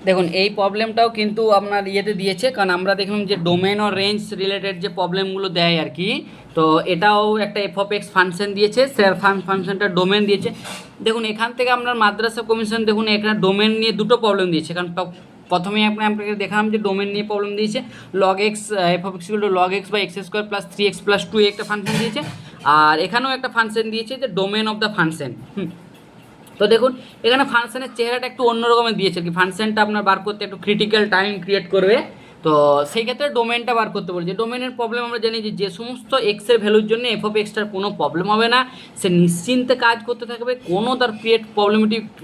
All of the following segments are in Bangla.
দেখুন এই প্রবলেমটাও কিন্তু আপনার ইয়েতে দিয়েছে, কারণ আমরা দেখলাম যে ডোমেন ও রেঞ্জ রিলেটেড যে প্রবলেমগুলো দেয় আর কি। তো এটাও একটা এফ অফ এক্স ফাংশন দিয়েছে, স্যার ফাংশনটা ডোমেন দিয়েছে। দেখুন এখান থেকে আপনার মাদ্রাসা কমিশন দেখুন এখানে ডোমেন নিয়ে দুটো প্রবলেম দিয়েছে, কারণ প্রথমেই আপনাকে দেখালাম যে ডোমেন নিয়ে প্রবলেম দিয়েছে। Log x f of x log x by x square plus 3x plus 2 একটা ফাংশন দিয়েছে, আর এখানেও একটা ফাংশন দিয়েছে যে ডোমেন অফ দ্য ফাংশন। তো দেখুন এখানে ফাংশনের চেহারাটা একটু অন্য রকমের দিয়েছে কি, ফাংশনটা আপনার বার করতে একটু ক্রিটিক্যাল টাইম ক্রিয়েট করবে। তো সেই ক্ষেত্রে ডোমেনটা বার করতে বলছে। ডোমেনের প্রবলেম আমরা জানি যে সমস্ত এক্সের ভ্যালুর জন্য এফ অফ এক্সটার কোনো প্রবলেম হবে না, সে নিশ্চিন্তে কাজ করতে থাকবে, কোনো তার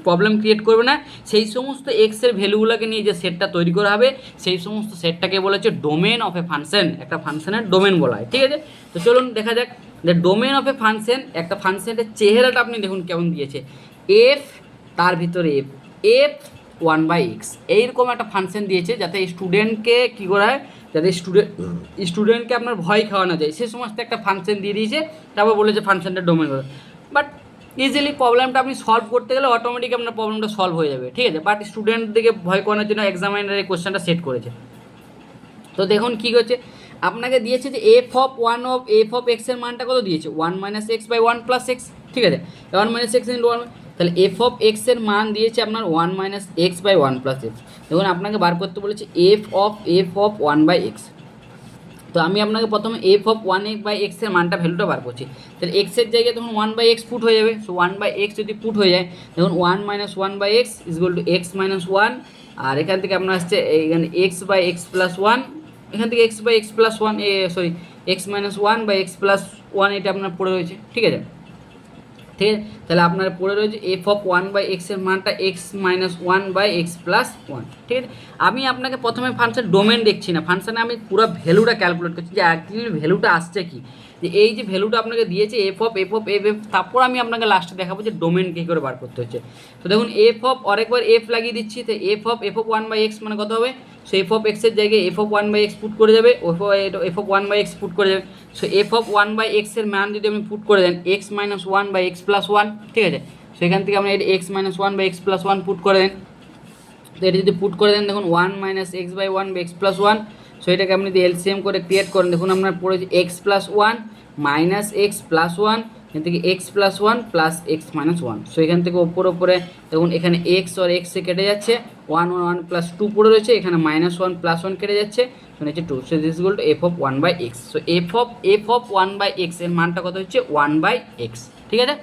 প্রবলেম ক্রিয়েট করবে না। সেই সমস্ত এক্সের ভ্যালুগুলোকে নিয়ে যে সেটটা তৈরি করা হবে সেই সমস্ত সেটটাকে বলেছে ডোমেন অফ এ ফাংশন, একটা ফাংশনের ডোমেন বলা হয়। ঠিক আছে, তো চলুন দেখা যাক যে ডোমেন অফ এ ফাংশন, একটা ফাংশনের চেহারাটা আপনি দেখুন কেমন দিয়েছে। এফ তার ভিতরে এফ এফ 1/x এইরকম একটা ফাংশন দিয়েছে, যাতে স্টুডেন্টকে কী করা হয়, যাতে স্টুডেন্টকে আপনার ভয় খাওয়ানো যায়, সে সমস্ত একটা ফাংশন দিয়ে দিয়েছে। তারপর বলেছে ফাংশনটা ডোমেন করে, বাট ইজিলি প্রবলেমটা আপনি সলভ করতে গেলে অটোমেটিক আপনার প্রবলেমটা সলভ হয়ে যাবে। ঠিক আছে, বাট স্টুডেন্টদেরকে ভয় করানোর জন্য এক্সামিনার এই কোশ্চেনটা সেট করেছে। তো দেখুন কী হচ্ছে, আপনাকে দিয়েছে যে এফ অফ এক্সের মানটা কত দিয়েছে, 1 - x/1 + x। ঠিক আছে, 1 - x × 1, তাহলে এফ অফ এক্সের মান দিয়েছে আপনার 1 - x/1 + x। দেখুন আপনাকে বার করতে বলেছে এফ অফ 1/x। তো আমি আপনাকে প্রথমে এফ অফ 1/x এর মানটা ভ্যালুটা বার করছি। তাহলে এক্সের জায়গায় তখন 1/x পুট হয়ে যাবে। সো 1/x যদি পুট হয়ে যায়, দেখুন 1 - 1/x = x - 1, আর এখান থেকে আপনার আসছে এইখানে x/x + 1, এখান থেকে x/x + 1 x - 1/x + 1 এটা আপনার পড়ে রয়েছে। ঠিক আছে, ঠিক আছে, তাহলে আপনার পড়ে রয়েছে এফ অফ 1/x এর মানটা x - 1/x + 1। ঠিক আছে, আমি আপনাকে প্রথমে ফাংশন ডোমেন দেখছি না, ফাংশনে আমি পুরো ভ্যালুটা ক্যালকুলেট করছি যে অ্যাকচুয়ালি ভ্যালুটা আসছে কি, যে এই যে ভ্যালুটা আপনাকে দিয়েছে এফ অফ এফ, তারপর আমি আপনাকে লাস্টে দেখাবো যে ডোমেন কী করে বার করতে হচ্ছে। তো দেখুন এফ অফ আরেকবার এফ লাগিয়ে দিচ্ছি, তো এফ অফ 1/x মানে কত হবে, সো এফ অফ এক্সের জায়গায় এফ অফ 1/x পুট করে যাবে, এফ অফ 1/x পুট করে যাবে। সো এফ অফ 1/x এর মান যদি আপনি পুট করে দেন x - 1/x + 1। ঠিক আছে, সেখান থেকে আপনি এটা x - 1/x + 1 পুট করে দেন। তো এটা যদি পুট করে দেন দেখুন 1 - x/1/x + 1। সো এটাকে আপনি যদি এলসিএম করে ক্রিয়েট করেন, দেখুন আপনার পড়েছে x + 1 - x + 1, এখান থেকে x + 1 + x - 1। সো এখান থেকে ওপরে দেখুন এখানে x আর x এ কেটে যাচ্ছে, 1 1 + 2 পড়ে রয়েছে, এখানে -1 + 1 কেটে যাচ্ছে, তো নিচে 2। So this equal to F of 1/x। So F of 1/x এর মানটা কত হচ্ছে 1/x। ঠিক আছে,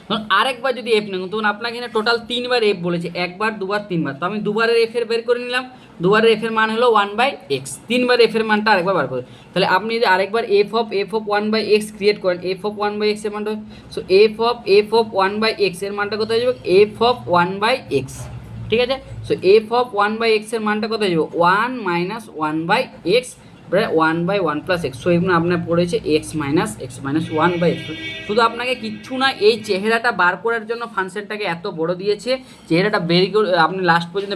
ধরুন আরেকবার যদি এফ নেন, তখন আপনাকে এখানে টোটাল 3বার এফ বলেছে, একবার দুবার তিনবার, তো আমি দুবারের এফের বের করে নিলাম। দুবারের এফের মান হলো 1/x, তিনবার এফের মানটা আরেকবার বার করে। তাহলে আপনি যদি আরেকবার এফ অফ 1/x ক্রিয়েট করেন, এফ অফ 1/x এর মানটা, সো এফ অফ 1/x এর মানটা কত হয়ে যাবে, এফ অফ 1/x। ঠিক আছে, সো এফ অফ 1/x এর মানটা কত হয়ে যাবে 1 - 1/x 1/1 + x। সো এখানে আপনার পড়েছে x - 1/x। শুধু আপনাকে কিচ্ছু না, এই চেহারাটা বার করার জন্য ফাংশনটাকে এত বড় দিয়েছে, চেহারাটা বেরি করে আপনি লাস্ট পর্যন্ত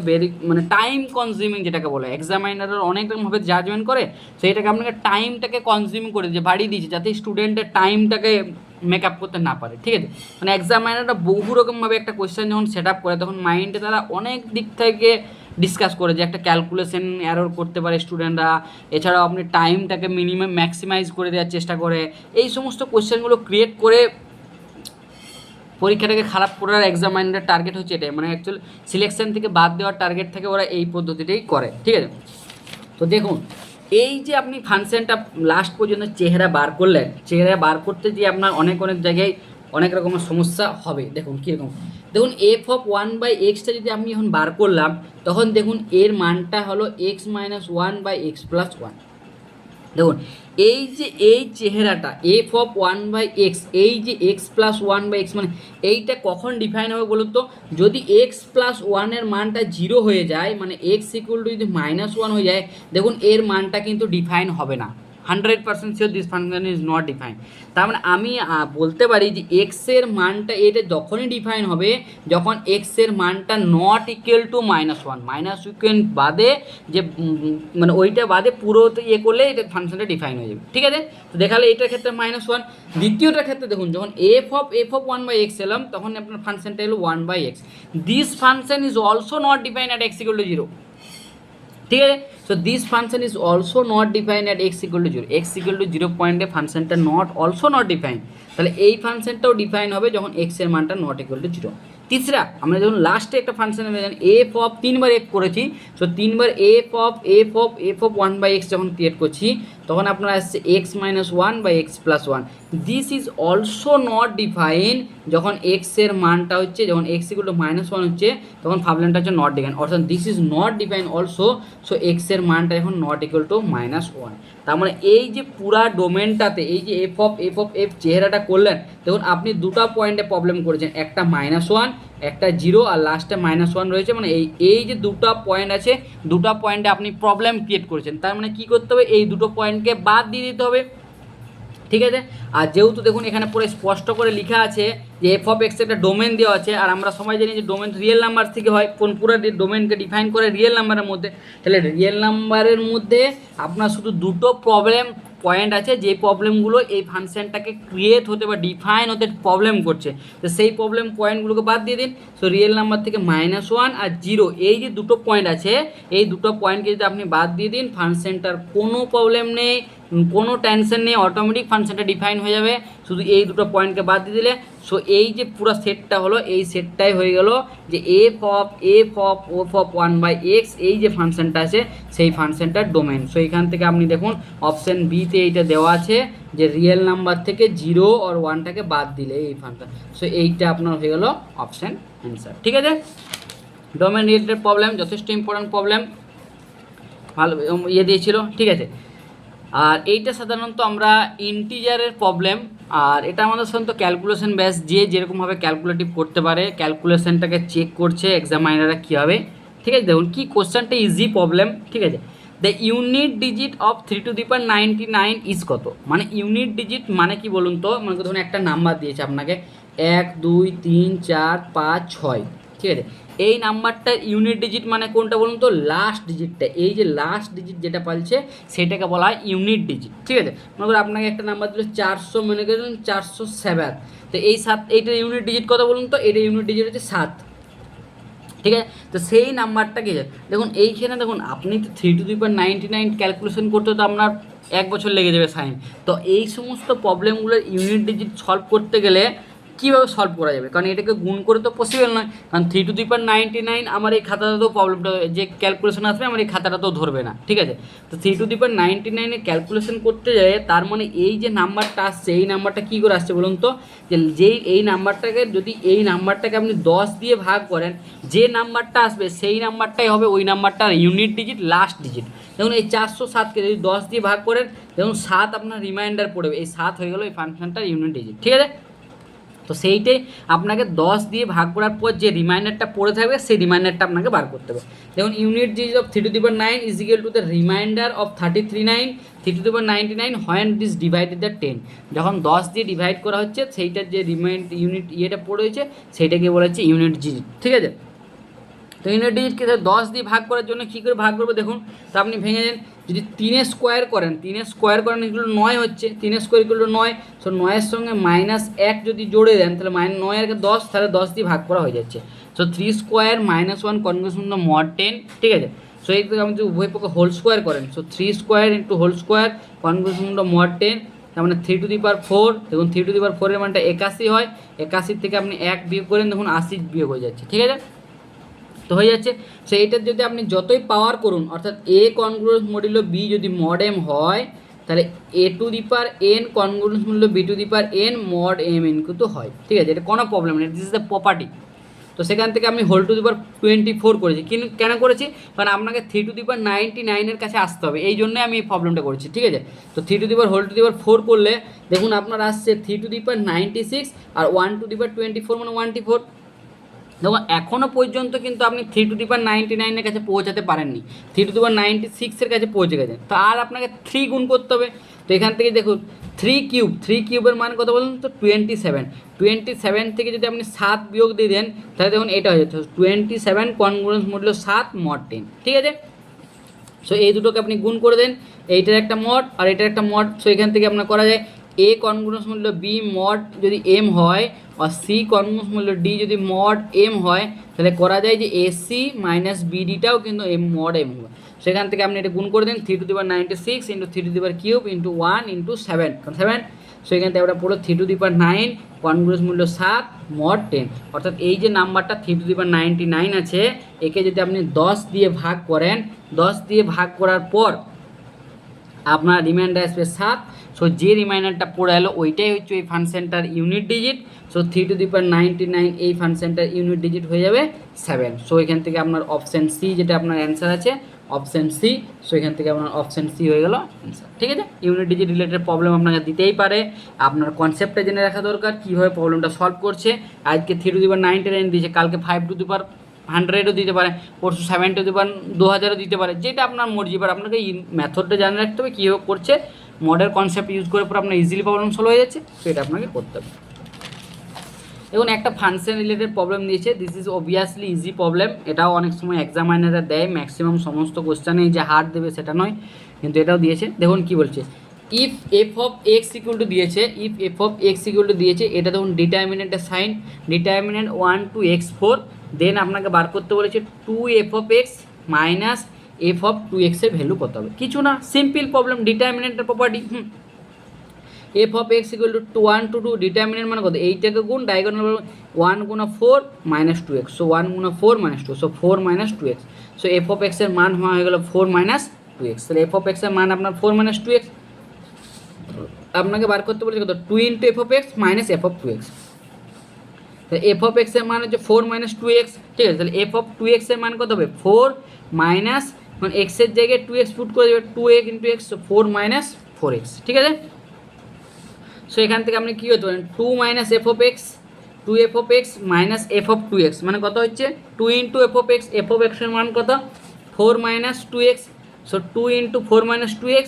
মানে টাইম কনজিউমিং যেটাকে বলে, এক্সামাইনারের অনেক রকমভাবে জাজমেন্ট করে, সেইটাকে আপনাকে টাইমটাকে কনজিউম করে যে বাড়িয়ে দিয়েছে, যাতে স্টুডেন্টের টাইমটাকে মেকআপ করতে না পারে। ঠিক আছে, মানে এক্সামাইনারটা বহু রকমভাবে একটা কোয়েশ্চেন যখন সেট আপ করে, তখন মাইন্ডে তারা অনেক দিক থেকে ডিসকাস করে যে একটা ক্যালকুলেশন এরর করতে পারে স্টুডেন্টরা, এছাড়াও আপনি টাইমটাকে মিনিমাম ম্যাক্সিমাইজ করে দেওয়ার চেষ্টা করে, এই সমস্ত কোয়েশ্চেনগুলো ক্রিয়েট করে পরীক্ষাটাকে খারাপ করার এক্সামাইনারের টার্গেট হচ্ছে এটাই, মানে অ্যাকচুয়ালি সিলেকশন থেকে বাদ দেওয়ার টার্গেট থেকে ওরা এই পদ্ধতিটাই করে। ঠিক আছে, তো দেখুন এই যে আপনি ফাংশনটা লাস্ট পর্যন্ত চেহারা বার করলেন, চেহারা বার করতে গিয়ে আপনার অনেক জায়গায় অনেক রকমের সমস্যা হবে। দেখুন কীরকম, দেখুন এফ অফ 1/xটা যদি আমি এখন বার করলাম, তখন দেখুন এর মানটা হলো x - 1/x + 1। দেখুন এই যে এই চেহারাটা এফ অফ 1/x, এই যে x + 1/x, মানে এইটা কখন ডিফাইন হবে বলুন তো, যদি x + 1 এর মানটা 0 হয়ে যায়, মানে x = যদি -1 হয়ে যায়, দেখুন এর মানটা কিন্তু ডিফাইন হবে না। 100% sure this function is not define. তার মানে আমি বলতে পারি যে এক্সের মানটা এটা যখনই ডিফাইন হবে যখন এক্সের মানটা not equal to -1, minus equal বাদে যে মানে ওইটা বাদে পুরো ইয়ে করলে এটা ফাংশনটা ডিফাইন হয়ে যাবে, ঠিক আছে। তো দেখালে এটার ক্ষেত্রে -1, দ্বিতীয়টার ক্ষেত্রে দেখুন যখন এফ অফ 1/x এলাম তখন আপনার ফাংশনটা হলো 1/x। This function is also not define at x equal to 0, ঠিক আছে। So this function is also not define at x equal to 0, x equal to 0 পয়েন্টে ফাংশনটা অলসো নট ডিফাইন। তাহলে এই ফাংশনটাও ডিফাইন হবে যখন x এর মানটা নট ইকুয়াল টু 0। তিসরা আমরা যখন লাস্টে একটা ফাংশন এফ অফ 3বার এফ করেছি, সো 3বার এফ অফ 1/x যখন ক্রিয়েট করছি তখন আপনার আসছে x-1/x+1। This is also not define যখন এক্স এর মানটা হচ্ছে যখন x ইকুয়াল টু -1 হচ্ছে তখন প্রবলেমটা হচ্ছে নট ডিফাইন, অর্থাৎ this is not define also. So x এর মানটা এখন নট ইকুয়াল টু -1। তার মানে এই যে পুরা ডোমেনটাতে এই যে এফ অফ এফ চেহারাটা করলেন দেখুন আপনি দুটো পয়েন্টে প্রবলেম করেছেন, একটা -1 একটা 0 আর লাস্টে -1 রয়েছে। মানে এই যে দুটো পয়েন্ট আছে দুটো পয়েন্টে আপনি প্রবলেম ক্রিয়েট করেছেন। তার মানে কী করতে হবে এই দুটো পয়েন্টকে বাদ দিয়ে দিতে হবে, ঠিক আছে। আর যেহেতু দেখুন এখানে পুরো স্পষ্ট করে লেখা আছে যে এফ অফ এক্স একটা ডোমেন দেওয়া আছে, আর আমরা সবাই জানি যে ডোমেন রিয়েল নাম্বার থেকে হয়, কোন পুরো ডোমেনকে ডিফাইন করে রিয়েল নাম্বারের মধ্যে। তাহলে রিয়েল নাম্বারের মধ্যে আপনার শুধু দুটো পয়েন্ট আছে যে প্রবলেমগুলো এই ফাংশনটাকে ক্রিয়েট হতে বা ডিফাইন হতে প্রবলেম করছে, তো সেই প্রবলেম পয়েন্টগুলোকে বাদ দিয়ে দিন। সো রিয়েল নাম্বার থেকে -1 আর 0 এই যে দুটো পয়েন্ট আছে এই দুটো পয়েন্টকে যদি আপনি বাদ দিয়ে দিন ফাংশনটার কোনো প্রবলেম নেই, কোনো টেনশন নেই, অটোমেটিক ফাংশনটা ডিফাইন হয়ে যাবে শুধু এই দুটো পয়েন্টকে বাদ দিয়ে দিলে। সো এই যে পুরো সেটটা হলো এই সেটটাই হয়ে গেল যে এফ অফ 1/x এই যে ফাংশনটা আছে সেই ফাংশনটার ডোমেন। সো এখান থেকে আপনি দেখুন অপশান বিতে এইটা দেওয়া আছে যে রিয়েল নাম্বার থেকে 0 আর 1টাকে বাদ দিলে এই ফাংশন। সো এইটা আপনার হয়ে গেল অপশান অ্যান্সার, ঠিক আছে। ডোমেন রিলেটেড প্রবলেম যথেষ্ট ইম্পর্ট্যান্ট প্রবলেম, ভালো ইয়ে দিয়েছিল, ঠিক আছে। আর এইটা সাধারণত আমরা ইন্টিজারের প্রবলেম, আর এটা আমাদের সাধারণত ক্যালকুলেশন ব্যাস যে যেরকমভাবে ক্যালকুলেটিভ করতে পারে ক্যালকুলেশনটাকে চেক করছে এক্সামাইনাররা কীভাবে, ঠিক আছে। দেখুন কি কোশ্চেনটা ইজি প্রবলেম, ঠিক আছে। The unit digit of 399 is কত? মানে ইউনিট ডিজিট মানে কি বলুন তো, মানে ধরুন একটা নাম্বার দিয়েছে আপনাকে 1 2 3 4 5 6, ঠিক আছে। এই নাম্বারটার ইউনিট ডিজিট মানে কোনটা বলুন তো? লাস্ট ডিজিটটা, এই যে লাস্ট ডিজিট যেটা পালছে সেটাকে বলা হয় ইউনিট ডিজিট, ঠিক আছে। মনে করুন আপনাকে একটা নাম্বার দিল 400, মনে করুন 407, তো এই 7 এইটার ইউনিট ডিজিট কত বলুন তো? এটা ইউনিট ডিজিট হচ্ছে 7, ঠিক আছে। তো সেই নাম্বারটাকে দেখুন এইখানে দেখুন আপনি তো 399 ক্যালকুলেশন করতে তো আপনার 1 বছর লেগে যাবে সাইন। তো এই সমস্ত প্রবলেমগুলোর ইউনিট ডিজিট সলভ করতে গেলে কীভাবে সলভ করা যাবে, কারণ এটাকে গুণ করে তো পসিবল নয়, কারণ 399 আমার এই খাতাটাতেও প্রবলেমটা যে ক্যালকুলেশন আসবে আমার এই খাতাটাতেও ধরবে না, ঠিক আছে। তো 399 ক্যালকুলেশন করতে যায় তার মানে এই যে নাম্বারটা আসছে এই নাম্বারটা কী করে আসছে বলুন তো? যে যেই এই নাম্বারটাকে যদি এই নাম্বারটাকে আপনি 10 দিয়ে ভাগ করেন যে নাম্বারটা আসবে সেই নাম্বারটাই হবে ওই নাম্বারটার ইউনিট ডিজিট লাস্ট ডিজিট। দেখুন এই 407কে যদি 10 দিয়ে ভাগ করেন দেখুন 7 আপনার রিমাইন্ডার পড়বে, এই 7 হয়ে গেল এই ফাংশনটার ইউনিট ডিজিট, ঠিক আছে। তো সেইটাই আপনাকে 10 দিয়ে ভাগ করার পর যে রিমাইন্ডারটা পড়ে থাকবে সেই রিমাইন্ডারটা আপনাকে বার করতে হবে। দেখুন unit digit of 3/9 is equal to the reminder of 399 when this divided the 10। যখন 10 দিয়ে ডিভাইড করা হচ্ছে সেইটার যে ইউনিট ইয়েটা পড়ে হয়েছে সেইটাকে বলা হচ্ছে ইউনিট ডিজিট, ঠিক আছে। তো ইউনিট ডিজিটকে 10 দিয়ে ভাগ করার জন্য কী করে ভাগ করবে দেখুন, তো আপনি ভেঙে দেন, যদি 3 স্কোয়ার করেন এগুলো 9 হচ্ছে, 3 স্কোয়ার এগুলো 9, সো 9-এর সঙ্গে -1 যদি জোড়ে দেন তাহলে 9 আর 10, তাহলে 10 দিয়ে ভাগ করা হয়ে যাচ্ছে। সো 3 স্কোয়ার -1 কনভেনশন mod 10, ঠিক আছে। সো এই আপনি যদি উভয় পক্ষে হোল স্কোয়ার করেন, so 3 square into whole square convention mod 10, তার মানে 3/4, দেখুন 3/4 এর মানটা 81 হয়, 81 থেকে আপনি 1 বিয়োগ করেন দেখুন 80 বিয়োগ হয়ে যাচ্ছে, ঠিক আছে। তো হয়ে যাচ্ছে। সো এইটার যদি আপনি যতই পাওয়ার করুন অর্থাৎ এ কনগ্রুয়েন্স মডুলো বি যদি mod m হয় তাহলে a⁴n congruence modulo b⁴n mod m n কিন্তু হয়, ঠিক আছে। এটা কোনো প্রবলেম নেই, দিস ইজ দ্য প্রপার্টি। তো সেখান থেকে আমি হোল টু দি পাওয়ার 24 করেছি, কিন্তু কেন করেছি? কারণ আপনাকে 399 এর কাছে আসতে হবে, এই জন্যই আমি এই প্রবলেমটা করেছি, ঠিক আছে। তো 3/4 করলে দেখুন আপনার আসছে 3/96 আর 1/24 মানে 1/4। দেখুন এখনও পর্যন্ত কিন্তু আপনি 3/99 এর কাছে পৌঁছাতে পারেননি, 3/96 এর কাছে পৌঁছে গেছেন। তো আর আপনাকে 3 গুণ করতে হবে, তো এখান থেকে দেখুন থ্রি কিউবের মান কত বলুন তো 27 থেকে যদি আপনি 7 বিয়োগ দিয়ে দেন তাহলে দেখুন এটা হয়ে যাচ্ছে 27 কনগ্রুয়েন্স মূল্য 7 মড 10, ঠিক আছে। সো এই দুটোকে আপনি গুণ করে দেন, এইটার একটা মড আর এটার একটা মড। সো এখান থেকে আপনার করা যায় এ কনগ্রুয়েন্স মূল্য বি মড যদি এম হয় আর সি কনগ্রুয়েন্স মূল্য ডি যদি মড এম হয়, তাহলে করা যায় যে এসি মাইনাস বিডিটাও কিন্তু এম মড এম হবে। সেখান থেকে আপনি এটা গুণ করে দেন 3^96 ইন্টু 3³ ইন্টু 1 ইন্টু 7, সো এখান থেকে আমরা পুরো 3^9 কনগ্রুয়েন্স মূল্য 7 মড 10, অর্থাৎ এই যে নাম্বারটা 3^99 আছে একে যদি আপনি 10 দিয়ে ভাগ করেন, 10 দিয়ে ভাগ করার পর আপনার রিমাইন্ডার আসবে 7। সো যে রিমাইন্ডারটা পড়ে এলো ওইটাই হচ্ছে ওই ফাংশনটার ইউনিট ডিজিট। সো 3^99 এই ফাংশনটার ইউনিট ডিজিট হয়ে যাবে 7। সো এখান থেকে আপনার অপশান সি যেটা আপনার অ্যান্সার আছে অপশান সি। সো এখান থেকে আপনার অপশান সি হয়ে গেল অ্যান্সার, ঠিক আছে। ইউনিট ডিজিট রিলেটেড প্রবলেম আপনাকে দিতেই পারে, আপনার কনসেপ্টটা জেনে রাখা দরকার কীভাবে প্রবলেমটা সলভ করছে। আজকে 3^99 দিয়েছে, কালকে 5^100ও দিতে পারে, পরশু 7^2000ও দিতে পারে, যেটা আপনার মর্জি। এবার আপনাকে এই মেথডটা জানে রাখতে হবে কীভাবে করছে, মডেল কনসেপ্ট ইউজ করে পর আপনার ইজিলি প্রবলেম সলভ হয়ে যাচ্ছে, তো এটা আপনাকে করতে হবে। দেখুন একটা ফাংশন রিলেটেড প্রবলেম দিয়েছে, this is obviously easy problem. এটাও অনেক সময় এক্সামাইনাররা দেয়, ম্যাক্সিমাম সমস্ত কোশ্চেনে যে হার্ড দেবে সেটা নয়, কিন্তু এটাও দিয়েছে। দেখুন কি বলছে, if F of X equal to দিয়েছে, if F of X equal to দিয়েছে, এটা দেখুন ডিটারমিনেন্টের sign, determinant 1 to x4, then আপনাকে বার করতে বলেছে 2f of X minus F of 2x এর ভ্যালু কত হবে। কিছু না, সিম্পল প্রবলেম, ডিটারমিনেন্টের property. F of X equal to 1 to 2, determinant মানে কত, এইটাকে গুণ ডায়াগোনাল 1 গুণা 4 মাইনাস 2x, সো 1 গুণা 4 minus 2, so 4 minus 2x। So F of এক্সের মান হয়ে গেল 4 মাইনাস 2x, তাহলে এফ অফ এক্সের মান আপনার 4 মাইনাস 2x। আপনাকে বার করতে বলেছে কত, 2 into F of X minus F of 2x, তাহলে এফ অফ এক্সের মান হচ্ছে 4 মাইনাস 2x, ঠিক আছে। তাহলে এফ অফ 2x এর মান কত হবে, 4 মাইনাস, মানে এক্সের জায়গায় 2x পুট করে দেবে, 2x into x, 4 minus 4x, ঠিক আছে। সো এখান থেকে আপনি কী হতে পারেন, 2 minus F of x, 2f of X minus F of 2x, মানে কত হচ্ছে 2 ইন্টু এফ অফ এক্সের মান কত 4 মাইনাস 2x, সো 2 ইন্টু 4 মাইনাস 2x,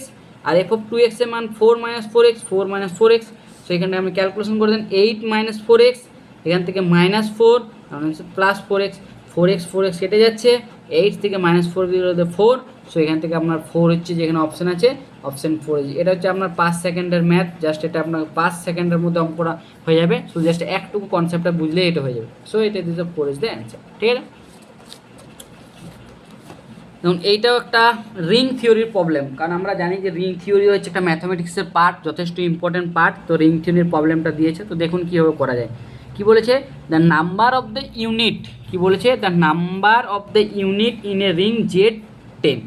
আর এফ অফ 2x এর মান 4 minus 4x, 4 minus 4x। So এখানে আপনি ক্যালকুলেশন করে দেন 8 মাইনাস 4x, এখান থেকে মাইনাস 4 প্লাস 4x, 4x কেটে যাচ্ছে, 8 থেকে মাইনাস 4 দিলে 4। সো এখান থেকে আপনার 4 হচ্ছে, যেখানে অপশান আছে অপশান 4। এটা হচ্ছে আপনার 5 সেকেন্ডের ম্যাথ, জাস্ট এটা আপনার 5 সেকেন্ডের মধ্যে অঙ্কটা হয়ে যাবে। সো জাস্ট একটুকু কনসেপ্টটা বুঝলে এটা হয়ে যাবে। সো এটা দিস 4 ইজ দ্য অ্যান্সার, ঠিক আছে। দেখুন এইটাও একটা রিং থিওরির প্রবলেম, কারণ আমরা জানি যে রিং থিওরি হচ্ছে একটা ম্যাথামেটিক্সের পার্ট, যথেষ্ট ইম্পর্টেন্ট পার্ট। তো রিং থিওরির প্রবলেমটা দিয়েছে, তো দেখুন কীভাবে করা যায়। কি বলেছে, the number of the unit, কি বলেছে, the number of the unit in a ring Z10,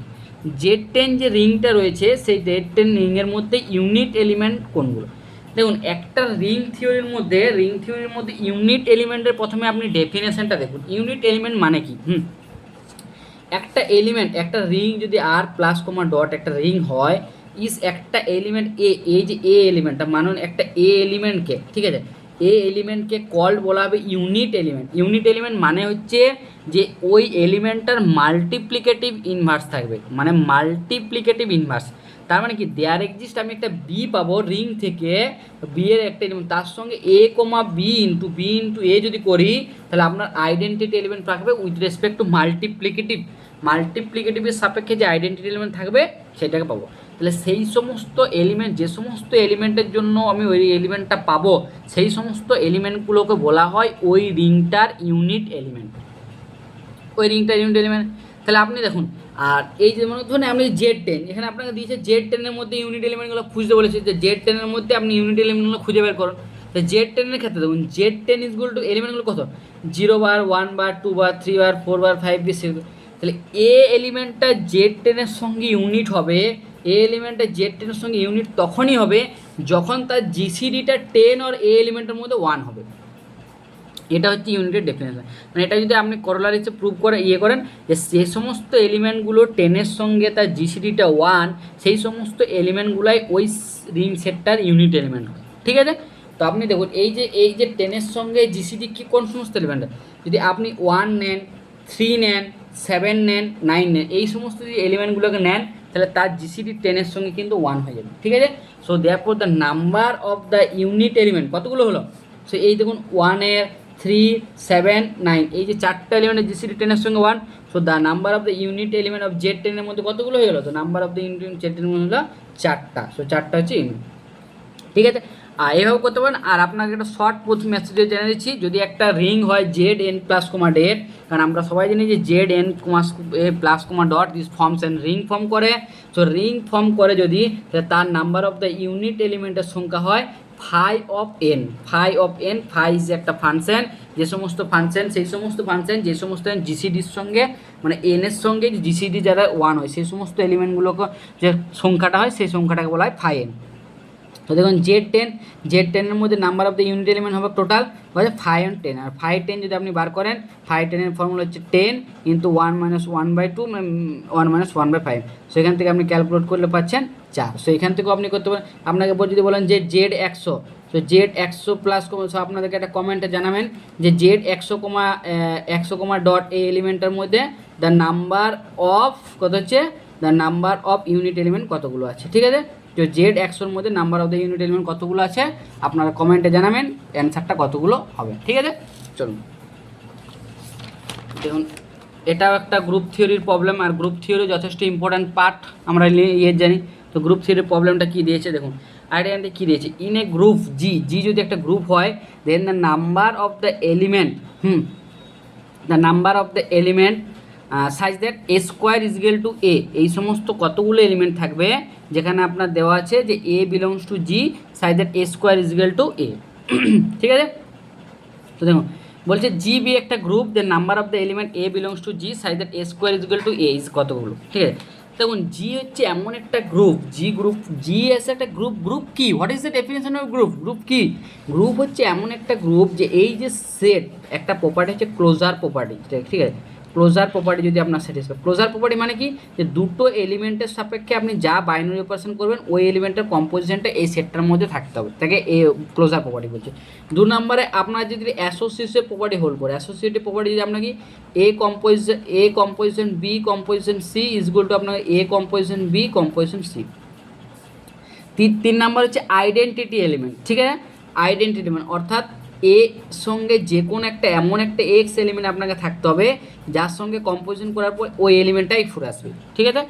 Z10 যে রিংটা রয়েছে সেই Z10 রিংয়ের মধ্যে ইউনিট এলিমেন্ট কোনগুলো। দেখুন একটা রিং থিওরির মধ্যে ইউনিট এলিমেন্টের প্রথমে আপনি ডেফিনেশনটা দেখুন, ইউনিট এলিমেন্ট মানে কি। একটা এলিমেন্ট, একটা রিং যদি আর প্লাস কমা ডট একটা রিং হয়, ইস একটা এলিমেন্ট এই যে এ এলিমেন্টটা, মানুন একটা এ এলিমেন্টকে, ঠিক আছে, এ এলিমেন্টকে কল্ড বলা হবে ইউনিট এলিমেন্ট। ইউনিট এলিমেন্ট মানে হচ্ছে যে ওই এলিমেন্টটার মাল্টিপ্লিকেটিভ ইনভার্স থাকবে, মানে মাল্টিপ্লিকেটিভ ইনভার্স। তার মানে কি, দেয়ার এক্সিস্ট, আমি একটা বি পাবো রিং থেকে, বি এর একটা এলিমেন্ট, তার সঙ্গে এ কমা বি ইন্টু এ যদি করি, তাহলে আপনার আইডেন্টিটি এলিমেন্ট থাকবে উইথ রেসপেক্ট টু মাল্টিপ্লিকেটিভের সাপেক্ষে যে আইডেন্টিটি এলিমেন্ট থাকবে সেটাকে পাবো। তাহলে সেই সমস্ত এলিমেন্ট, যে সমস্ত এলিমেন্টের জন্য আমি ওই এলিমেন্টটা পাবো, সেই সমস্ত এলিমেন্টগুলোকে বলা হয় ওই রিংটার ইউনিট এলিমেন্ট, ওই রিংটার ইউনিট এলিমেন্ট। তাহলে আপনি দেখুন, আর এই যে মনে ধরুন আপনি Z10, এখানে আপনাকে দিয়েছে Z10 মধ্যে ইউনিট এলিমেন্টগুলো খুঁজতে বলেছে, যে Z10 মধ্যে আপনি ইউনিট এলিমেন্টগুলো খুঁজে বের করুন। তো Z10 ক্ষেত্রে দেখুন, Z10 ইজগুলো টু এলিমেন্টগুলো কত, 0 বার, 1 বার, 2 বার, 3 বার, 4 বার, 5 বার, 6 বার। তাহলে এ এলিমেন্টটা Z10 সঙ্গে ইউনিট হবে, এ এলিমেন্টটা Z10 সঙ্গে ইউনিট তখনই হবে যখন তার জিসিডিটা 10 আর এ এলিমেন্টের মধ্যে 1 হবে। এটা হচ্ছে ইউনিটের ডেফিনেশন। মানে এটা যদি আপনি করোলারিতে প্রুভ করে করেন যে যে সমস্ত এলিমেন্টগুলো 10 সঙ্গে তার জিসিডিটা 1, সেই সমস্ত এলিমেন্টগুলাই ওই রিং সেটটার ইউনিট এলিমেন্ট হয়, ঠিক আছে। তো আপনি দেখুন এই যে 10 সঙ্গে জিসিডি কি কোন সমস্ত এলিমেন্ট, যদি আপনি 1 নেন, 3 নেন, 7 নেন, 9 নেন, এই সমস্ত যে এলিমেন্টগুলোকে নেন, তাহলে তার জিসিডি 10-এর সঙ্গে কিন্তু 1 হয়ে যাবে, ঠিক আছে। So therefore the number of the unit element কতগুলো হলো, সো এই দেখুন 1 3 7 9 এই যে 4টা এলিমেন্টের জিসিডি 10-এর সঙ্গে 1, so the number of the unit element of Z10-এর মধ্যে কতগুলো হয়ে গেলো, তো নাম্বার অফ দ্য ইউনিট Z10-এর মধ্যে হলো 4টা, সো 4টা হচ্ছে ইউনিট, ঠিক আছে। আর এইভাবে করতে পারেন। আর আপনাকে একটা শর্ট মেসেজে জেনে দিচ্ছি, যদি একটা রিং হয় ZN প্লাস কমা ডেট, কারণ আমরা সবাই জানি যে ZN plus comma dot this forms and ring form করে, সো রিং ফর্ম করে যদি, তার নাম্বার অফ দ্য ইউনিট এলিমেন্টের সংখ্যা হয় phi of n. Phi is একটা ফাংশন, যে সমস্ত ফাংশন সেই সমস্ত ফাংশন যে সমস্ত জিসিডির সঙ্গে মানে এনের সঙ্গে জিসিডি যারা 1 হয় সেই সমস্ত এলিমেন্টগুলোকে যে সংখ্যাটা হয় সেই সংখ্যাটাকে বলা হয় ফাই এন। তো দেখুন Z10-এর মধ্যে number of the unit element হবে টোটাল হচ্ছে 5 and 10, আর 5 10 যদি আপনি বার করেন 5 10-এর ফর্মুলা হচ্ছে 10 ইন্টু 1 - 1/2 1 - 1/5, সো এখান থেকে আপনি ক্যালকুলেট করলে পাচ্ছেন 4। সো এখান থেকেও আপনি করতে পারেন। আপনাকে যদি বলেন যে Z100, so Z100 plus, so আপনাদেরকে একটা কমেন্টে জানাবেন যে Z100 100 ডট এই এলিমেন্টের মধ্যে দ্য নাম্বার অফ কত হচ্ছে, the number of unit element কতগুলো আছে, ঠিক আছে। তো Z100-এর মধ্যে number of the unit element কতগুলো আছে আপনারা কমেন্টে জানাবেন, অ্যান্সারটা কতগুলো হবে, ঠিক আছে। চলুন দেখুন, এটাও একটা গ্রুপ থিওরির প্রবলেম, আর গ্রুপ থিওরি যথেষ্ট ইম্পর্ট্যান্ট পার্ট আমরা জানি। তো গ্রুপ থিওরির প্রবলেমটা কী দিয়েছে দেখুন, আইডিয়া কী দিয়েছে, ইন এ গ্রুপ জি যদি একটা গ্রুপ হয়, then the number of the element the number of the element size that A square is equal to A, এই সমস্ত কতগুলো এলিমেন্ট থাকবে যেখানে আপনার দেওয়া আছে যে A belongs to G size that A square is equal to A, ঠিক আছে। তো দেখুন বলছে জি বি একটা group, the number of the element A belongs to G size that A square is equal to A is কতগুলো, ঠিক আছে। দেখুন জি হচ্ছে এমন একটা গ্রুপ, জি এস একটা গ্রুপ কি, what is the definition of group কি, গ্রুপ হচ্ছে এমন একটা গ্রুপ যে এই যে সেট একটা প্রপার্টি হচ্ছে ক্লোজার প্রপার্টি, ঠিক আছে। ক্লোজার প্রপার্টি যদি আপনার স্যাটিসফাই, ক্লোজার প্রপার্টি মানে কি, যে দুটো এলিমেন্টের সাপেক্ষে আপনি যা বাইনারি অপারেশন করবেন ওই এলিমেন্টের কম্পোজিশনটা এই সেটটার মধ্যে থাকতে হবে, তাকে এ ক্লোজার প্রপার্টি বলছে। 2 নম্বরে আপনার যদি অ্যাসোসিয়েটিভ প্রপার্টি হোল্ড করে, অ্যাসোসিয়েটিভ প্রপার্টি যদি আপনার কি A composition B composition C is equal to আপনার A composition B composition C. 3 number হচ্ছে আইডেন্টিটি এলিমেন্ট, ঠিক আছে। আইডেন্টিটি মানে অর্থাৎ এ সঙ্গে যে কোনো একটা এমন একটা এক্স এলিমেন্ট আপনাকে থাকতে হবে যার সঙ্গে কম্পোজিশন করার পর ওই এলিমেন্টটাই ফুরে আসবে, ঠিক আছে।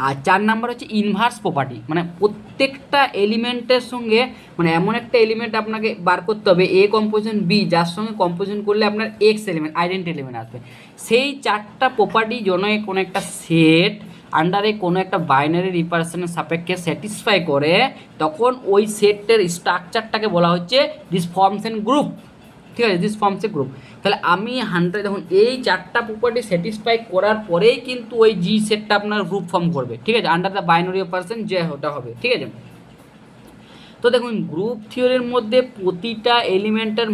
আর 4 নাম্বার হচ্ছে ইনভার্স প্রপার্টি, মানে প্রত্যেকটা এলিমেন্টের সঙ্গে মানে এমন একটা এলিমেন্ট আপনাকে বার করতে হবে এ কম্পোজিশন বি যার সঙ্গে কম্পোজিশন করলে আপনার এক্স এলিমেন্ট আইডেন্টি এলিমেন্ট আসবে। সেই 4টা প্রপার্টি জন্য কোনো একটা সেট আন্ডারে কোনো একটা বাইনারি রিপারেশনের সাপেক্ষে স্যাটিসফাই করে, তখন ওই সেটের স্ট্রাকচারটাকে বলা হচ্ছে দিস ফর্মস এন গ্রুপ, ঠিক আছে, দিস ফর্মস এ গ্রুপ। তাহলে আমি 100 দেখুন এই 4টা প্রপার্টি স্যাটিসফাই করার পরেই কিন্তু ওই জি সেটটা আপনার গ্রুপ ফর্ম করবে, ঠিক আছে, আন্ডার দ্য বাইনারি অপারেশন যে ওটা হবে, ঠিক আছে। তো দেখুন গ্রুপ থিওরির মধ্যে প্রতিটা এলিমেন্টের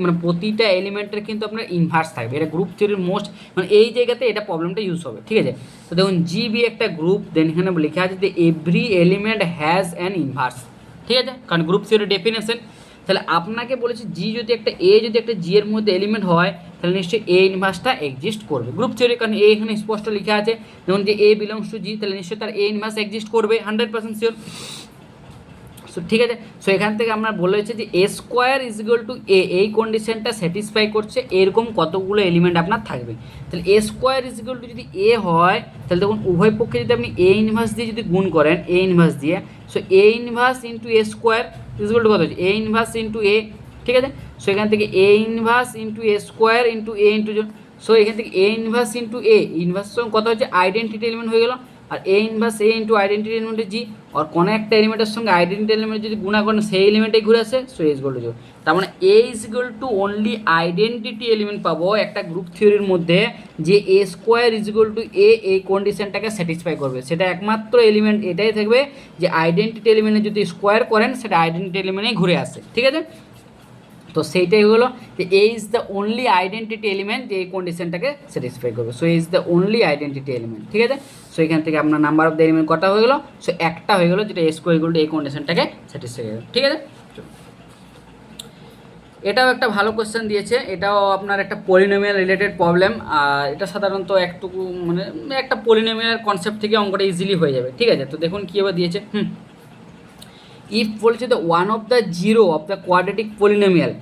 মানে প্রতিটা এলিমেন্টের কিন্তু আপনার ইনভার্স থাকবে, এটা গ্রুপ থিওরির মোস্ট মানে এই জায়গাতে এটা প্রবলেমটা ইউজ হবে, ঠিক আছে। তো দেখুন জিবি একটা গ্রুপ, দেন এখানে লেখা আছে যে every element has an inverse, ঠিক আছে, কারণ গ্রুপ থিওরির ডেফিনেশন। তাহলে আপনাকে বলেছে জি যদি একটা জি এর মধ্যে এলিমেন্ট হয় তাহলে নিশ্চয়ই এ ইনভার্সটা এক্সিস্ট করবে গ্রুপ থিওরি, কারণ এ এখানে স্পষ্ট লেখা আছে যেমন যে এ বিলংস টু জি, তাহলে নিশ্চয়ই তার এ ইনভার্স এক্সিস্ট করবে 100% শিওর। সো ঠিক আছে, সো এখান থেকে আমরা বলেছি যে A square is equal to A, এই কন্ডিশনটা স্যাটিসফাই করছে এরকম কতগুলো এলিমেন্ট আপনার থাকবে। তাহলে এ স্কোয়ার ইজ ইকুয়াল টু যদি এ হয় তাহলে দেখুন উভয় পক্ষে যদি আপনি এ ইনভার্স দিয়ে যদি গুণ করেন এ ইনভার্স দিয়ে, so A inverse into A square is equal two কত হচ্ছে এ ইনভার্স ইন্টু এ, ঠিক আছে। সো এখান থেকে A inverse into A square into A into, so এখান থেকে A inverse into A inverse কত হচ্ছে আইডেন্টিটি এলিমেন্ট হয়ে গেল, আর A inverse A into identity এলিমেন্টের জি, আর কোনো একটা এলিমেন্টের সঙ্গে আইডেন্টিটি এলিমেন্ট যদি গুণা করেন সেই এলিমেন্টেই ঘুরে আসে, so A is equal to zero. তার মানে A is equal to only identity element পাবো একটা গ্রুপ থিওরির মধ্যে যে A square is equal to A, এই কন্ডিশনটাকে স্যাটিসফাই করবে। সেটা একমাত্র এলিমেন্ট এটাই থাকবে যে আইডেন্টিটি এলিমেন্টে যদি স্কোয়ার করেন সেটা আইডেন্টিটি এলিমেন্টেই ঘুরে আসে, ঠিক আছে। তো সেইটাই হলো যে A is the only identity element যে এই কন্ডিশনটাকে স্যাটিসফাই করবে, so is the only identity element, ঠিক আছে। সো এখান থেকে আপনার নাম্বার অফ দ্য এলিমেন্ট কটা হয়ে গেলো, সো একটা হয়ে গেলো যেটা এ স্কোয়ার ইকুয়াল টু এই কন্ডিশনটাকে স্যাটিসফাই করবে, ঠিক আছে। এটাও একটা ভালো কোশ্চেন দিয়েছে, এটাও আপনার একটা পলিনোমিয়াল রিলেটেড প্রবলেম। আর এটা সাধারণত একটুকু মানে একটা পলিনোমিয়াল কনসেপ্ট থেকে অঙ্কটা ইজিলি হয়ে যাবে, ঠিক আছে। তো দেখুন কীভাবে দিয়েছে। ইফ বলেছে the one of the zero of the quadratic polynomial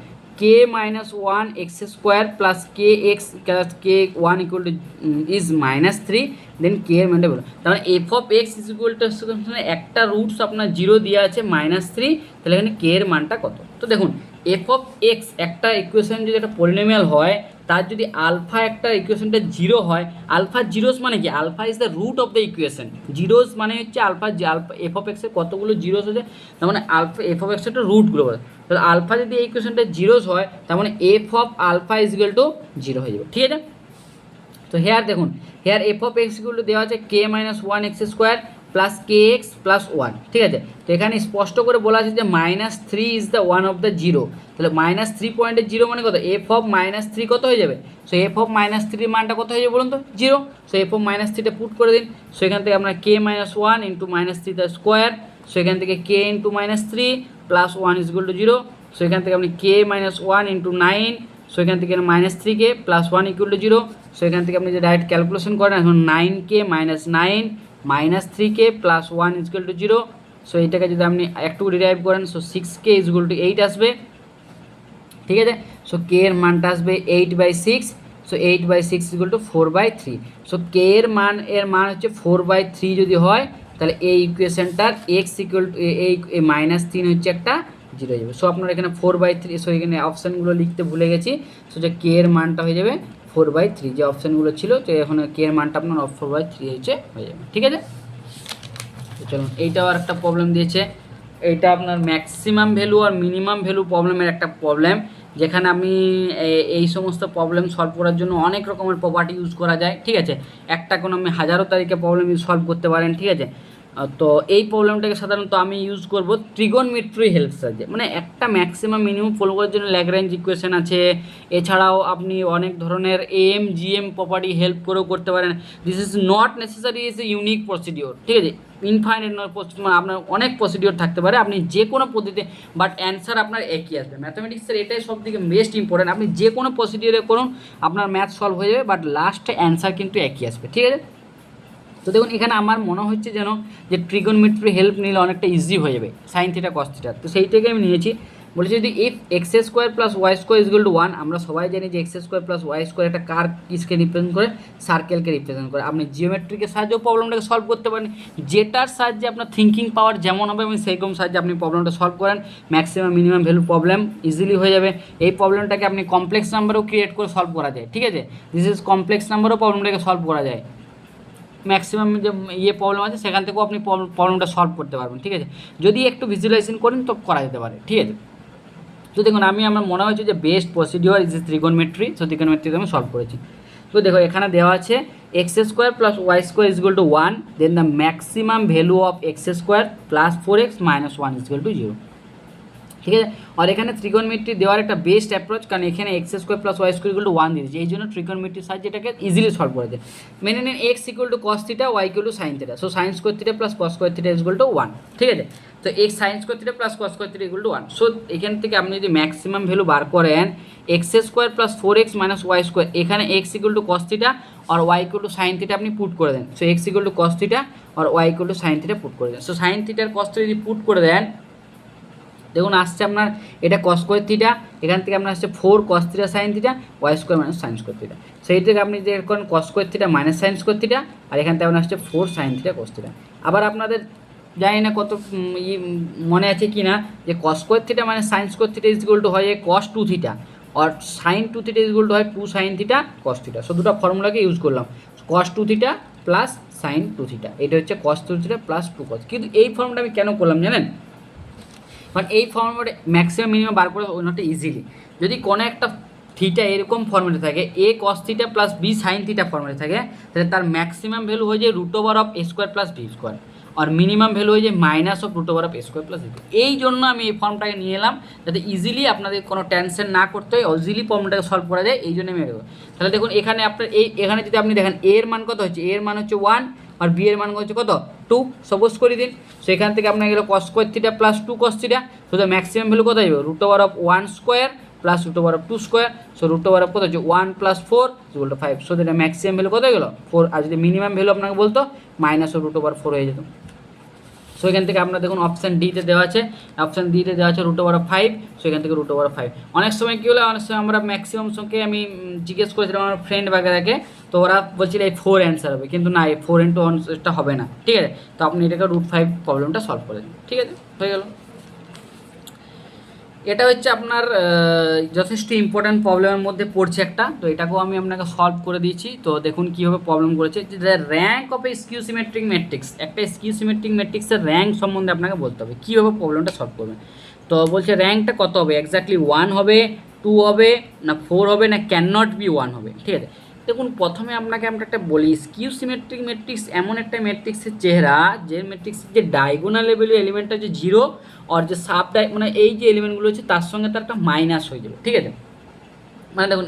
K minus one X square plus K X plus K one equal to is minus three, then K এর মানটা বলো। তার মানে F of X is equal to একটা রুটস আপনার জিরো দেওয়া আছে মাইনাস থ্রি, তাহলে এখানে কে এর মানটা কত। তো দেখুন এফ অফ এক্স একটা ইকুয়েশন যদি একটা পলিনোমিয়াল হয়, তার যদি আলফা একটা ইকুয়েশনটা জিরো হয়, আলফা জিরোস মানে কি, alpha is the root of the equation, zeros মানে হচ্ছে আলফা এফ অফ এক্সের কতগুলো জিরোস আছে, তার মানে আলফা এফ অফ এক্সের একটা রুটগুলো বলে। তাহলে আলফা যদি এই ইকুয়েশনটা জিরোস হয়, তার মানে F of alpha is equal to zero হয়ে যাবে, ঠিক আছে। তো হেয়ার দেখুন, here F of X equal to দেওয়া আছে K minus one X square plus K X plus one, ঠিক আছে। তো এখানে স্পষ্ট করে বলা আছে যে minus three is the one of the zero, তাহলে মাইনাস থ্রি পয়েন্টের জিরো মানে কত, এফ অফ মাইনাস থ্রি কত হয়ে যাবে। সো এফ অফ মাইনাস থ্রির মানটা কত হয়ে যাবে বলুন তো, zero. So F of minus থ্রিটা পুট করে দিন। সো এখান থেকে আপনার K minus one into minus three the square, so এখান থেকে K into minus three plus one is equal to zero. So এখান থেকে আপনি K minus one into nine, so এখান থেকে minus three K plus one equal to zero. So এখান থেকে আপনি যে ডাইরেক্ট ক্যালকুলেশন করেন, এখন nine K minus nine minus three K plus one is equal to zero. So এটাকে যদি আপনি একটু ডিরাইভ করেন, so six K is equal to eight আসবে, ঠিক আছে। সো কে এর মানটা আসবে eight by six, so eight by six is equal to four by three. So K এর মান হচ্ছে ফোর বাই থ্রি যদি হয়, তাহলে এই ইকুয়েশনটার এক্স ইকুয়াল টু এই মাইনাস তিন হচ্ছে একটা জিরো হয়ে যাবে। সো আপনার এখানে ফোর বাই থ্রি, সো এখানে অপশানগুলো লিখতে ভুলে গেছি। সো যে কে এর মানটা হয়ে যাবে ফোর বাই থ্রি, যে অপশানগুলো ছিল, তো এখন কে এর মানটা আপনার ফোর বাই থ্রি হয়ে যাবে, ঠিক আছে। তো চলুন এইটাও আর একটা প্রবলেম দিয়েছে, এইটা আপনার ম্যাক্সিমাম ভ্যালু আর মিনিমাম ভ্যালু প্রবলেমের একটা প্রবলেম, যেখানে আমি এই সমস্ত প্রবলেম সলভ করার জন্য অনেক রকমের প্রপার্টি ইউজ করা যায়, ঠিক আছে। একটা কোনো আমি হাজারো তারিখে প্রবলেম সলভ করতে পারেন, ঠিক আছে। তো এই প্রবলেমটাকে সাধারণত আমি ইউজ করব ট্রিগোনমেট্রি হেল্প সাহায্যে, মানে একটা ম্যাক্সিমাম মিনিমাম ফলো করার জন্য ল্যাগ্রেঞ্জ ইকুয়েশন আছে, এছাড়াও আপনি অনেক ধরনের এম জিএম প্রপার্টি হেল্প করেও করতে পারেন। This is not necessary is a unique procedure, ঠিক আছে। ইনফাইনাইট আপনার অনেক প্রসিডিওর থাকতে পারে, আপনি যে কোনো পদ্ধতিতে, বাট অ্যান্সার আপনার একই আসবে। ম্যাথামেটিক্সের এটাই সব থেকে বেস্ট ইম্পর্টেন্ট, আপনি যে কোনো প্রসিডিওরে করুন আপনার ম্যাথ সলভ হয়ে যাবে, বাট লাস্টে অ্যান্সার কিন্তু একই আসবে, ঠিক আছে। তো দেখুন এখানে আমার মনে হচ্ছে যেন যে ট্রিগোনমেট্রি হেল্প নিলে অনেকটা ইজি হয়ে যাবে, সাইন থিটা কস থিটা, তো সেইটাকে আমি নিয়েছি। বলেছি যদি if x square plus y square is equal to one, আমরা সবাই জানি যে x square plus y square একটা কার কিসকে রিপ্রেজেন্ট করে, সার্কেলকে রিপ্রেজেন্ট করে। আপনি জিওমেট্রিকের সাহায্যেও প্রবলেমটাকে সলভ করতে পারেন, যেটার সাহায্যে আপনার থিঙ্কিং পাওয়ার যেমন হবে আমি সেইরকম সাহায্যে আপনি প্রবলেমটা সলভ করেন, maximum minimum value problem easily হয়ে যাবে। এই প্রবলেমটাকে আপনি কমপ্লেক্স নাম্বারও ক্রিয়েট করে সলভ করা যায়, ঠিক আছে। দিস ইজ কমপ্লেক্স নাম্বারও প্রবলেমটাকে সলভ করা যায়, ম্যাক্সিমাম যে প্রবলেম আছে সেখান থেকেও আপনি প্রবলেমটা সলভ করতে পারবেন, ঠিক আছে। যদি একটু ভিজুয়ালাইজেশন করেন তো করা যেতে পারে, ঠিক আছে। তো দেখুন আমার মনে হয়েছে যে best procedure is trigonometry, so ট্রিগোনমেট্রিতে আমি সলভ করেছি। তো দেখো এখানে দেওয়া আছে x square plus y square is equal to one, then the maximum value of x square plus four x minus one is equal to zero, ঠিক আছে। আর এখানে ট্রিগোনমেট্রি দেওয়ার একটা বেস্ট অ্যাপ্রোচ, কারণ এখানে x square plus y square equal to one দিয়েছে, এই জন্য ট্রিগোনমেট্রির সাহায্যে এটাকে ইজিলি সলভ করা যায়। মেনে নেন X equal to cos theta, Y equal to sine theta, so sine square theta plus cos square theta equal to one, ঠিক আছে। তো X sine square theta plus cos square theta equal to one, so এখান থেকে আপনি যদি ম্যাক্সিমাম ভ্যালু বার করেন X square plus four x minus Y square, এখানে X equal to cos theta আর Y equal to sine theta আপনি পুট করে দেন, so X equal to cos theta আর Y equal to sine theta put করে দেন। সো সাইন থিটার কস থিটা যদি পুট করে দেন, দেখুন আসছে আপনার এটা কস স্কোয়ার থিটা, এখান থেকে আপনার আসছে four cos theta sine theta, Y square minus sine square theta, সেই থেকে আপনি যে করেন cos square theta minus sine square theta, আর এখান থেকে আপনার আসছে four sine theta cos theta. আবার আপনাদের জানি না কত মনে আছে কি না, যে cos square theta minus sine square theta is equal to হয় কস টু থিটা, আর sine two theta is equal to হয় two sine theta cos theta. So দুটো ফর্মুলাকে ইউজ করলাম, cos two theta plus sine two theta, এটা হচ্ছে cos two theta plus two cos. কিন্তু এই ফর্মটা আমি কেন করলাম জানেন, কারণ এই ফর্মেটে ম্যাক্সিমাম মিনিমাম বার করে ওইটা ইজিলি, যদি কোনো একটা থিটা এরকম ফর্মেটে থাকে A cos theta plus B sine theta ফর্মেটে থাকে, তাহলে তার ম্যাক্সিমাম ভ্যালু হয়ে যায় root over of A square plus B square, আর মিনিমাম ভ্যালু হয়ে যায় minus of root over of A square plus B. এই জন্য আমি এই ফর্মটাকে নিয়ে এলাম, যাতে ইজিলি আপনাদের কোনো টেনশন না করতে হয়, ইজিলি প্রবলেমটাকে সলভ করা যায়, এই জন্য আমি এগোবো। তাহলে দেখুন এখানে আপনার এখানে যদি আপনি দেখেন এর মান কত হচ্ছে, এর মান হচ্ছে ওয়ান আর বি এর মান হচ্ছে কত টু, সপোজ করে দিন। সো এখান থেকে আপনার গেলো cos square theta plus two cos theta, তো ম্যাক্সিমাম ভ্যালু কত যাবে root over of one square plus root over of 2 square. So root over of কত হচ্ছে 1 + 4 = 5। সো এটা ম্যাক্সিমাম ভ্যালু কত হয়ে গেল 4, আর যদি মিনিমাম ভ্যালু আপনাকে বলতো মাইনাস রুট ওভার 4 হয়ে যেত। সো এখান থেকে আপনার দেখুন অপশান ডিতে দেওয়া আছে, অপশান ডিতে দেওয়া আছে রুট ওভার অফ 5। সো এখান থেকে রুট ওভার অফ 5। অনেক সময় কী হলো, অনেক সময় আমরা ম্যাক্সিমাম সঙ্গে আমি জিজ্ঞেস করেছিলাম আমার ফ্রেন্ড বাগেরাকে, তো ওরা বলছিল এই 4 অ্যান্সার হবে, কিন্তু না, এই 4 × 1 হবে না। ঠিক আছে, তো আপনি এটাকে √5 প্রবলেমটা সলভ করে দিন। ঠিক আছে, হয়ে গেল। এটা হচ্ছে আপনার যথেষ্ট ইম্পর্ট্যান্ট প্রবলেমের মধ্যে পড়ছে একটা, তো এটাকেও আমি আপনাকে সলভ করে দিয়েছি। তো দেখুন কীভাবে প্রবলেম করেছে, যে rank of A skew symmetric matrix, একটা স্কিউ সিমেট্রিক ম্যাট্রিক্সের র্যাঙ্ক সম্বন্ধে আপনাকে বলতে হবে, কীভাবে প্রবলেমটা সলভ করবেন। তো বলছে র্যাঙ্কটা কত হবে, এক্স্যাক্টলি 1 হবে, 2 হবে, না 4 হবে, না ক্যান নট বি 1 হবে। ঠিক আছে, দেখুন প্রথমে আপনাকে আমরা একটা বলি, স্কিউ সিমেট্রিক ম্যাট্রিক্স এমন একটা ম্যাট্রিক্সের চেহারা, যে ম্যাট্রিক্সের যে ডায়াগোনাল লেভেলের এলিমেন্টটা যে 0, আর যে সাব মানে এই যে এলিমেন্টগুলো হচ্ছে তার সঙ্গে তার একটা মাইনাস হয়ে যাবে। ঠিক আছে, মানে দেখুন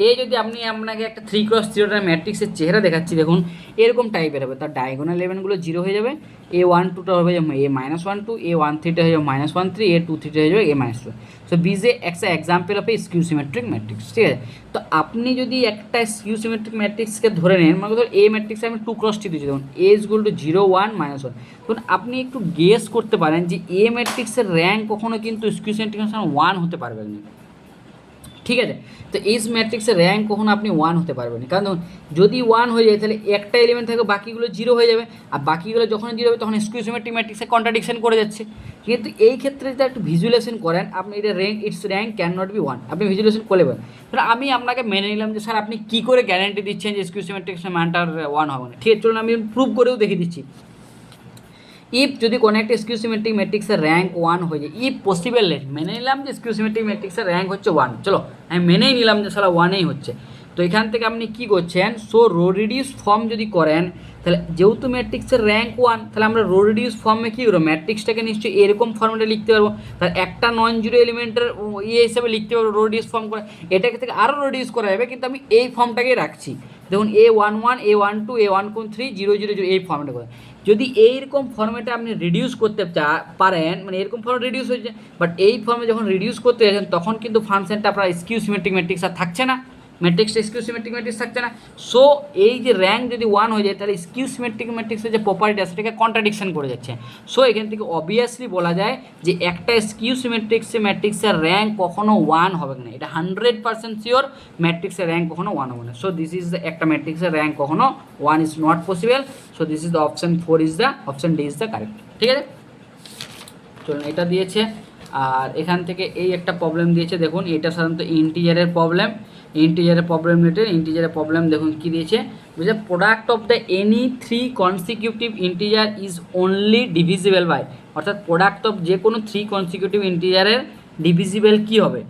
এই যদি আপনাকে একটা 3x0 ম্যাট্রিক্সের চেহারা দেখাচ্ছি, দেখুন এরকম টাইপের হবে, তার ডায়াগোনাল এলিমেন্টগুলো 0 হয়ে যাবে, A12টা হবে A-12, A13টা হয়ে যাবে -13, A23টা হয়ে যাবে A-2। সো বিজ একটা example of A skew symmetric matrix. ঠিক আছে, তো আপনি যদি একটা স্কিউ সিমেট্রিক ম্যাট্রিক্সকে ধরে নেন, মানে ধর এ ম্যাট্রিক্সে আমি 2x দিচ্ছি, দেখুন A = 0, 1, -1। তখন আপনি একটু গেস করতে পারেন যে এ ম্যাট্রিক্সের র্যাঙ্ক কখনো কিন্তু স্কিউ সিমেট্রিক 1 হতে পারবে না। ঠিক আছে, তো এই ম্যাট্রিক্সের র্যাঙ্ক কখনো আপনি 1 হতে পারবেন না, কারণ যদি 1 হয়ে যায় তাহলে একটা এলিমেন্ট থাকে, বাকিগুলো 0 হয়ে যাবে, আর বাকিগুলো যখন 0 হবে তখন স্কিউ সিমেট্রিক ম্যাট্রিক্সে কন্ট্রাডিকশন করে যাচ্ছে। কিন্তু এই ক্ষেত্রে যদি একটু ভিজুয়ালাইজেশন করেন আপনি, এটা র্যাঙ্ক ক্যান নট বি 1, আপনি ভিজুয়ালাইজেশন করে নেবেন। তাহলে আমি আপনাকে মেনে নিলাম যে স্যার আপনি কী করে গ্যারান্টি দিচ্ছেন যে স্কিউ সিমেট্রিক্সের মানটা 1 হবে না। ঠিক আছে, চলুন আমি প্রুভ করেও দেখিয়ে দিচ্ছি। ইফ যদি কোনো একটা স্কিউ সিমেট্রিক ম্যাট্রিক্সের র্যাঙ্ক 1 হয়ে যায়, ইফ পসিবল লেট, মেনে নিলাম যে স্কিউ সিমেট্রিক ম্যাট্রিক্সের র্যাঙ্ক হচ্ছে 1, চলো আমি মেনেই নিলাম যে সারা 1ই হচ্ছে। তো এখান থেকে আপনি কী করছেন, সো রো রিডিউস ফর্ম যদি করেন, তাহলে যেহেতু ম্যাট্রিক্সের র্যাঙ্ক 1, তাহলে আমরা রো রিডিউস ফর্মে কী করবো, ম্যাট্রিক্সটাকে নিশ্চয়ই এরকম ফর্মেটে লিখতে পারবো, তার একটা নন-জিরো এলিমেন্টের হিসেবে লিখতে পারবো রো রিডিউস ফর্ম করে, এটাকে থেকে আরও রিডিউস করা যাবে, কিন্তু আমি এই ফর্মটাকেই রাখছি। দেখুন A11, A12, A1.3, 0, 0, 0 এই ফর্মেটে করে, যদি এইরকম ফর্মেটে আপনি রিডিউস করতে পারেন, মানে এরকম ফর্মে রিডিউস হয়েছে, বাট এই ফর্মে যখন রিডিউস করতে যাচ্ছেন তখন কিন্তু ফাংশনটা আপনার স্কিউ সিমেট্রিক ম্যাট্রিক্স আর থাকছে না, ম্যাট্রিক্সটা স্কিউ সিমেট্রিক ম্যাট্রিক্স থাকছে না। সো এই যে র্যাঙ্ক যদি 1 হয়ে যায়, তাহলে স্কিউ সিমেট্রিক ম্যাট্রিক্সের যে প্রপার্টি আছে সেটাকে কন্ট্রাডিকশন করে যাচ্ছে। সো এখান থেকে অবভিয়াসলি বলা যায় যে একটা স্কিউ সিমেট্রিক্সের ম্যাট্রিক্সের র্যাঙ্ক কখনো 1 হবে না, এটা 100% শিওর, ম্যাট্রিক্সের র্যাঙ্ক কখনো 1 হবে না। সো দিস ইজ একটা ম্যাট্রিক্সের র্যাঙ্ক কখনো 1 is not possible. So this is the option 4 is the option D is the correct. ঠিক আছে, চলুন এটা দিয়েছে, আর এখান থেকে এই একটা প্রবলেম দিয়েছে, দেখুন এটা সাধারণত ইন্টিজারের প্রবলেম, ইন্টিজারের প্রবলেম দেখুন কী দিয়েছে, বুঝলে product of the any 3 consecutive integer is only divisible by, অর্থাৎ প্রোডাক্ট অফ যে কোনো 3 কনসিকিউটিভ ইন্টিজারের ডিভিজিবল কী হবে,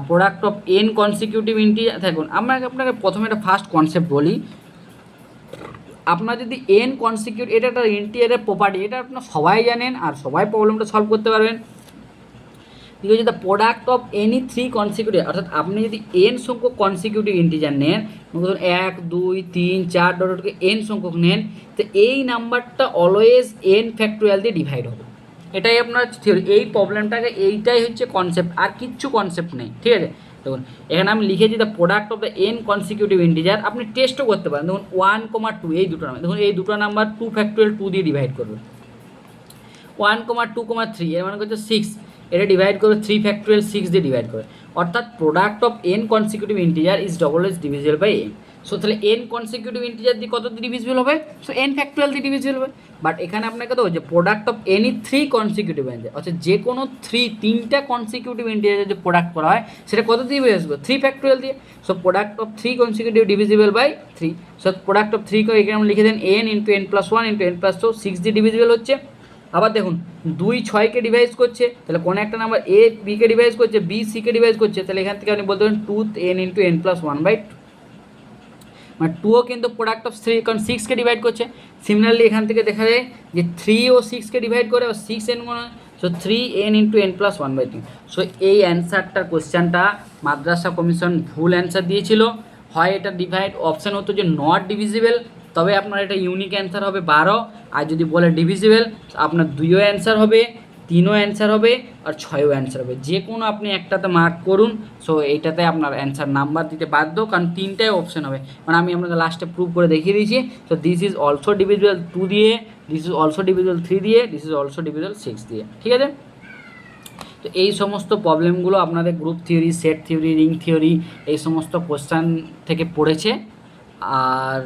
product of n consecutive integer. দেখুন আপনাকে প্রথমে একটা ফার্স্ট কনসেপ্ট বলি, আপনার যদি n কনসিকিউটিভ, এটা একটা ইন্টিজারের প্রপার্টি, এটা আপনার সবাই জানেন আর সবাই প্রবলেমটা সলভ করতে পারবেন। ঠিক আছে, the product of any 3 consecutive, অর্থাৎ আপনি যদি n সংখ্যক কনসিকিউটিভ ইন্টিজার নেন, ধরুন 1, 2, 3, 4 ডটকে n সংখ্যক নেন, তো এই নাম্বারটা অলওয়েজ n ফ্যাক্টোরিয়াল দিয়ে ডিভাইড হবে। এটাই আপনার থিওরি, এই প্রবলেমটাকে এইটাই হচ্ছে কনসেপ্ট, আর কিচ্ছু কনসেপ্ট নেই। ঠিক আছে, দেখুন এখানে আমি লিখেছি the product of the n consecutive integer, আপনি টেস্টও করতে পারেন। দেখুন 1, 2 এই দুটো নাম্বার, দেখুন এই দুটো নাম্বার 2 ফ্যাক্টোরিয়াল 2 দিয়ে ডিভাইড করবে, 1, 2, 3 এর মানে হচ্ছে 6, এটা ডিভাইড করবে 3 ফ্যাক্টোরিয়াল 6 দিয়ে ডিভাইড করে, অর্থাৎ product of n consecutive integer is always divisible by n। So তাহলে n কনসিকিউটিভ ইন্টিজার দিয়ে কত দিয়ে ডিভিজিবল হবে, সো n ফ্যাক্টোরিয়াল দিয়ে ডিভিজিবল হবে। বাট এখানে আপনাকে তো যে product of any 3 consecutive integer, অর্থাৎ যে কোনো 3টা কনসিকিউটিভ ইন্টিজার যদি প্রোডাক্ট করা হয় সেটা কত দিয়ে আসবে, 3 ফ্যাক্টোরিয়াল দিয়ে। So product of 3 consecutive divisible by 3। So product of 3 এখানে আমরা লিখে দেন n × n+1 × n+2, 6 দিয়ে ডিভিজিবল হচ্ছে। আবার দেখুন 2 6কে ডিভাইস করছে, তাহলে কোনো একটা number a b K device করছে, b c কে ডিভাইস করছে, তাহলে এখান থেকে আপনি বলতে পারেন 2n × n+1/2, মানে 2ও কিন্তু প্রোডাক্ট অফ 3, কারণ 6কে ডিভাইড করছে। সিমিলারলি এখান থেকে দেখা যায় যে 3 ও 6কে ডিভাইড করে, আর 6n মনে হয়, সো 3n × n+1/2। সো এই অ্যান্সারটার কোশ্চেনটা মাদ্রাসা কমিশন ভুল অ্যান্সার দিয়েছিল, হয় এটা ডিভাইড অপশান হতো যে নট ডিভিজিবল, তবে আপনার এটা ইউনিক অ্যান্সার হবে 12, আর যদি বলে ডিভিজিবল আপনার 2ও অ্যান্সার হবে, 3ও অ্যান্সার হবে আর 6ও অ্যান্সার হবে, যে কোনো আপনি একটাতে মার্ক করুন। সো এইটাতে আপনার অ্যান্সার নাম্বার দিতে বাধ্য, কারণ 3টাই অপশন হবে। মানে আমি আপনাদের লাস্টে প্রুভ করে দেখিয়ে দিয়েছি। তো দিস ইজ অলসো ডিভিজিবল 2 দিয়ে, দিস ইজ অলসো ডিভিজিবল 3 দিয়ে, দিস ইজ অলসো ডিভিজিবল 6 দিয়ে, ঠিক আছে। তো এই সমস্ত প্রবলেমগুলো আপনাদের group theory, set theory, ring theory এই সমস্ত কোশ্চেন থেকে পড়েছে। আর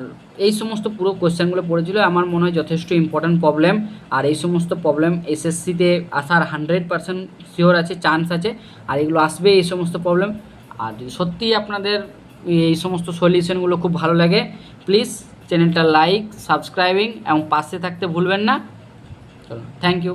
এই সমস্ত পুরো কোশ্চেনগুলো পড়েছিল, আমার মনে হয় যথেষ্ট ইম্পর্ট্যান্ট প্রবলেম। আর এই সমস্ত প্রবলেম এসএসসিতে আসার 100% শিওর আছে, চান্স আছে। আর এগুলো আসবে এই সমস্ত প্রবলেম। আর যদি সত্যিই আপনাদের এই সমস্ত সলিউশনগুলো খুব ভালো লাগে, প্লিজ চ্যানেলটা লাইক, সাবস্ক্রাইবিং এবং পাশে থাকতে ভুলবেন না। চলো, থ্যাংক ইউ।